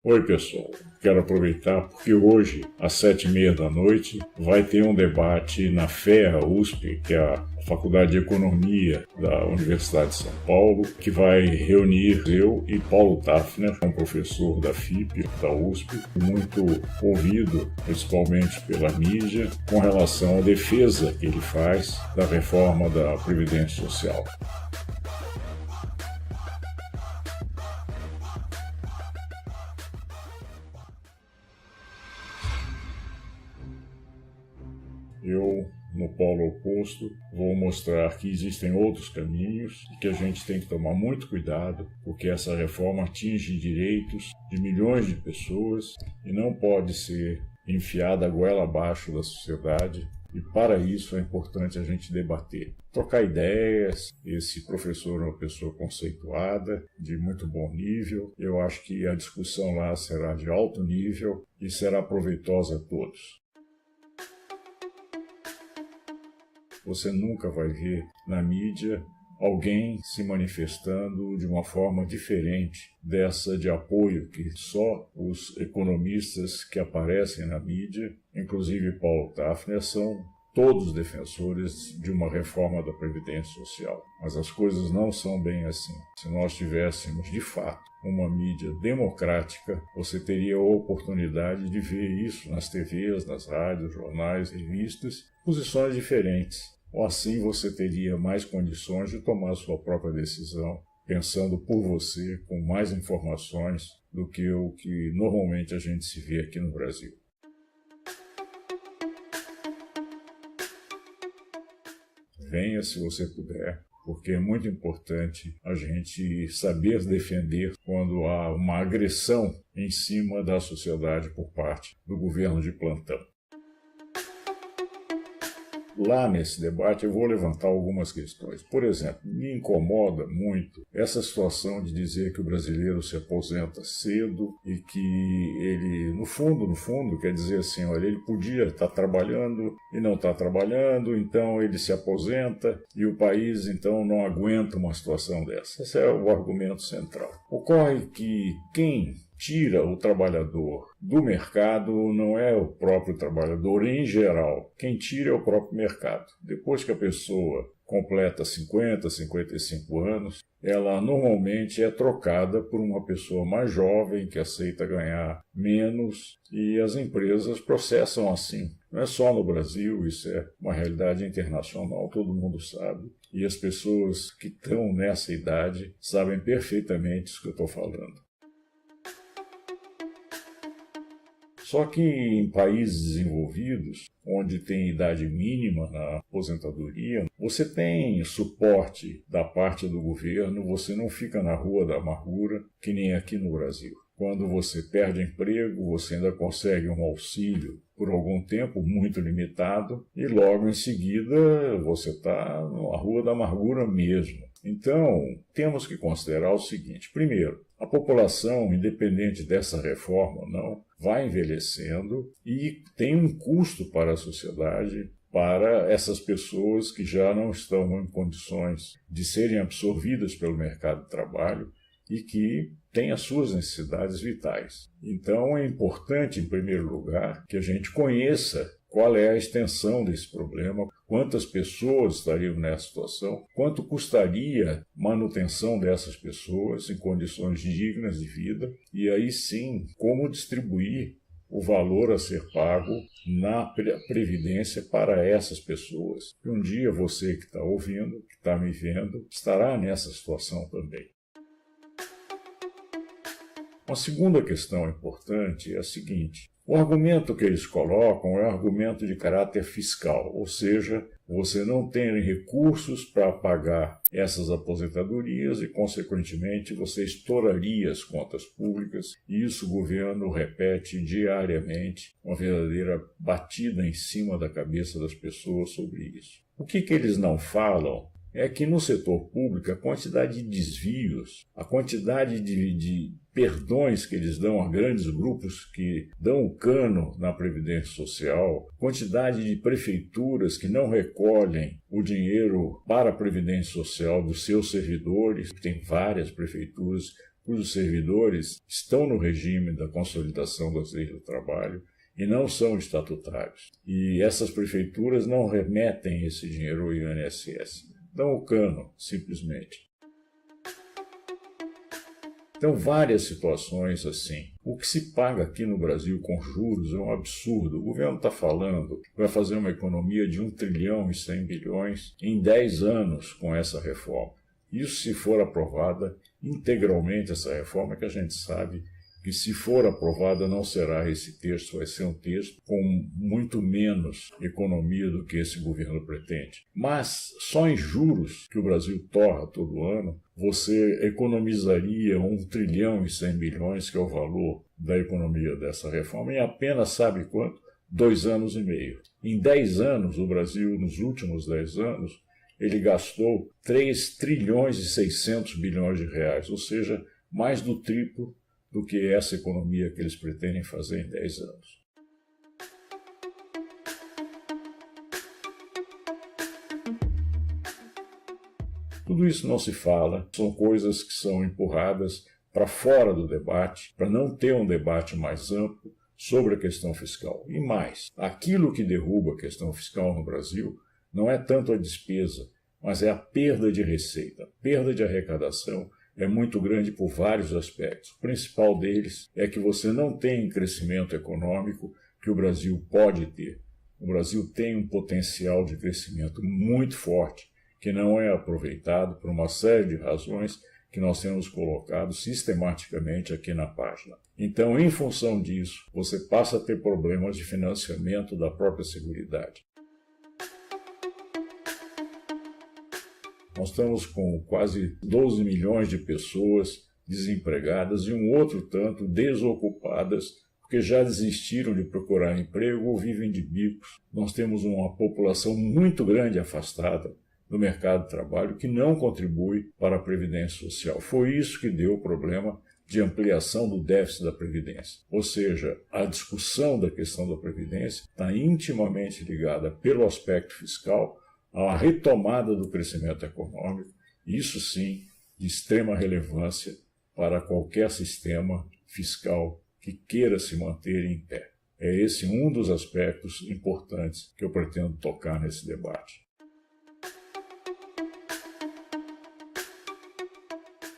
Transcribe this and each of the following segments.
Oi, pessoal. Quero aproveitar porque hoje, às 7h30 vai ter um debate na FEA USP, que é a Faculdade de Economia da Universidade de São Paulo, que vai reunir eu e Paulo Tafner, um professor da FIP, da USP, muito ouvido, principalmente pela mídia, com relação à defesa que ele faz da reforma da Previdência Social. Eu, no polo oposto, vou mostrar que existem outros caminhos e que a gente tem que tomar muito cuidado, porque essa reforma atinge direitos de milhões de pessoas e não pode ser enfiada a goela abaixo da sociedade. E para isso é importante a gente debater, trocar ideias. Esse professor é uma pessoa conceituada, de muito bom nível. Eu acho que a discussão lá será de alto nível e será proveitosa a todos. Você nunca vai ver na mídia alguém se manifestando de uma forma diferente dessa de apoio que só os economistas que aparecem na mídia, inclusive Paulo Tafner, são todos defensores de uma reforma da Previdência Social. Mas as coisas não são bem assim. Se nós tivéssemos, de fato, uma mídia democrática, você teria a oportunidade de ver isso nas TVs, nas rádios, jornais, revistas, posições diferentes. Ou assim você teria mais condições de tomar a sua própria decisão, pensando por você, com mais informações do que o que normalmente a gente se vê aqui no Brasil. Venha se você puder, porque é muito importante a gente saber defender quando há uma agressão em cima da sociedade por parte do governo de plantão. Lá nesse debate eu vou levantar algumas questões. Por exemplo, me incomoda muito essa situação de dizer que o brasileiro se aposenta cedo e que ele, no fundo, quer dizer assim, olha, ele podia estar trabalhando e não está trabalhando, então ele se aposenta e o país então não aguenta uma situação dessa. Esse é o argumento central. Ocorre que quem tira o trabalhador do mercado não é o próprio trabalhador em geral. Quem tira é o próprio mercado. Depois que a pessoa completa 50, 55 anos, ela normalmente é trocada por uma pessoa mais jovem que aceita ganhar menos e as empresas processam assim. Não é só no Brasil, isso é uma realidade internacional, todo mundo sabe. E as pessoas que estão nessa idade sabem perfeitamente isso que eu estou falando. Só que em países desenvolvidos, onde tem idade mínima na aposentadoria, você tem suporte da parte do governo, você não fica na rua da amargura, que nem aqui no Brasil. Quando você perde emprego, você ainda consegue um auxílio por algum tempo, muito limitado, e logo em seguida você está na rua da amargura mesmo. Então, temos que considerar o seguinte: primeiro, a população, independente dessa reforma ou não, vai envelhecendo e tem um custo para a sociedade, para essas pessoas que já não estão em condições de serem absorvidas pelo mercado de trabalho e que têm as suas necessidades vitais. Então é importante, em primeiro lugar, que a gente conheça qual é a extensão desse problema, quantas pessoas estariam nessa situação, quanto custaria manutenção dessas pessoas em condições dignas de vida, e aí sim, como distribuir o valor a ser pago na Previdência para essas pessoas. E um dia você que está ouvindo, que está me vendo, estará nessa situação também. Uma segunda questão importante é a seguinte: o argumento que eles colocam é um argumento de caráter fiscal, ou seja, você não tem recursos para pagar essas aposentadorias e, consequentemente, você estouraria as contas públicas, e isso o governo repete diariamente, uma verdadeira batida em cima da cabeça das pessoas sobre isso. O que eles não falam é que no setor público a quantidade de desvios, a quantidade de perdões que eles dão a grandes grupos que dão o cano na Previdência Social, quantidade de prefeituras que não recolhem o dinheiro para a Previdência Social dos seus servidores, tem várias prefeituras cujos servidores estão no regime da consolidação das leis do trabalho e não são estatutários. E essas prefeituras não remetem esse dinheiro ao INSS, dão o cano, simplesmente. Então, várias situações assim. O que se paga aqui no Brasil com juros é um absurdo. O governo está falando que vai fazer uma economia de 1 trilhão e 100 bilhões em 10 anos com essa reforma. Isso, se for aprovada integralmente, essa reforma, que a gente sabe que, se for aprovada, não será esse texto, vai ser um texto com muito menos economia do que esse governo pretende. Mas só em juros, que o Brasil torra todo ano, você economizaria 1 trilhão e 100 bilhões, que é o valor da economia dessa reforma, em apenas, sabe quanto? 2 anos e meio. Em 10 anos, o Brasil, nos últimos 10 anos, ele gastou 3 trilhões e 600 bilhões de reais, ou seja, mais do triplo do que essa economia que eles pretendem fazer em 10 anos. Tudo isso não se fala, são coisas que são empurradas para fora do debate, para não ter um debate mais amplo sobre a questão fiscal. E mais, aquilo que derruba a questão fiscal no Brasil não é tanto a despesa, mas é a perda de receita, a perda de arrecadação é muito grande por vários aspectos. O principal deles é que você não tem crescimento econômico que o Brasil pode ter. O Brasil tem um potencial de crescimento muito forte, que não é aproveitado por uma série de razões que nós temos colocado sistematicamente aqui na página. Então, em função disso, você passa a ter problemas de financiamento da própria Seguridade. Nós estamos com quase 12 milhões de pessoas desempregadas e um outro tanto desocupadas, porque já desistiram de procurar emprego ou vivem de bicos. Nós temos uma população muito grande afastada do mercado de trabalho que não contribui para a Previdência Social. Foi isso que deu o problema de ampliação do déficit da Previdência. Ou seja, a discussão da questão da Previdência está intimamente ligada, pelo aspecto fiscal, à retomada do crescimento econômico, isso sim, de extrema relevância para qualquer sistema fiscal que queira se manter em pé. É esse um dos aspectos importantes que eu pretendo tocar nesse debate.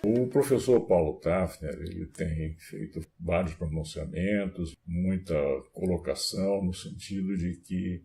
O professor Paulo Tafner, ele tem feito vários pronunciamentos, muita colocação no sentido de que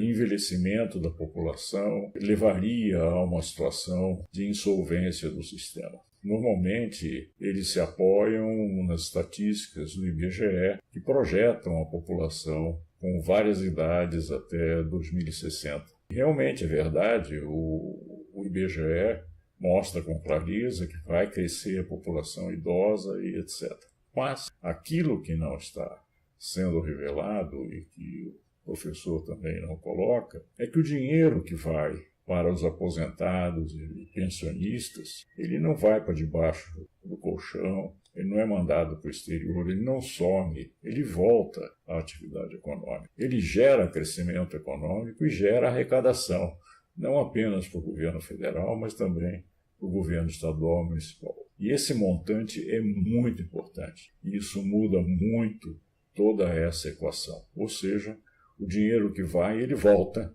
envelhecimento da população levaria a uma situação de insolvência do sistema. Normalmente, eles se apoiam nas estatísticas do IBGE, que projetam a população com várias idades até 2060. Realmente é verdade, o IBGE mostra com clareza que vai crescer a população idosa e etc. Mas aquilo que não está sendo revelado e que o professor também não coloca é que o dinheiro que vai para os aposentados e pensionistas, ele não vai para debaixo do colchão, ele não é mandado para o exterior, ele não some, ele volta à atividade econômica. Ele gera crescimento econômico e gera arrecadação, não apenas para o governo federal, mas também para o governo estadual e municipal. E esse montante é muito importante. E isso muda muito toda essa equação. Ou seja, o dinheiro que vai, ele volta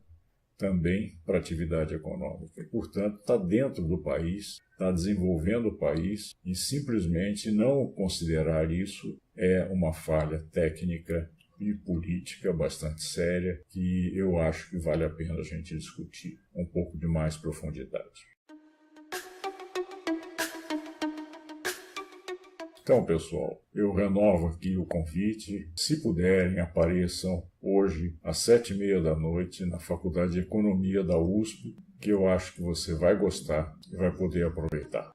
também para a atividade econômica. E, portanto, está dentro do país, está desenvolvendo o país, e simplesmente não considerar isso é uma falha técnica e política bastante séria que eu acho que vale a pena a gente discutir um pouco de mais profundidade. Então, pessoal, eu renovo aqui o convite. Se puderem, apareçam hoje às 19h30 na Faculdade de Economia da USP, que eu acho que você vai gostar e vai poder aproveitar.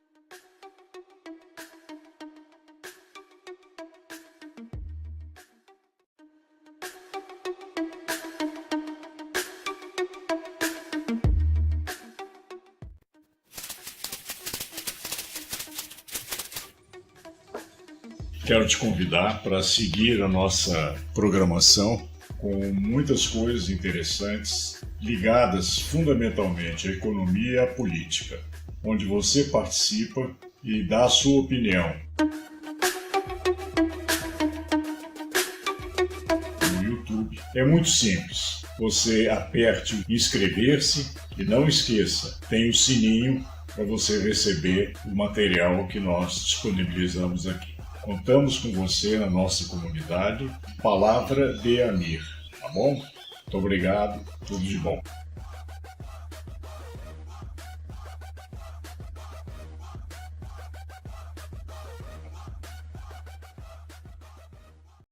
Quero te convidar para seguir a nossa programação com muitas coisas interessantes ligadas fundamentalmente à economia e à política, onde você participa e dá a sua opinião. No YouTube é muito simples. Você aperte o inscrever-se e não esqueça, tem o sininho para você receber o material que nós disponibilizamos aqui. Contamos com você na nossa comunidade. Palavra de Amir, tá bom? Muito obrigado, tudo de bom.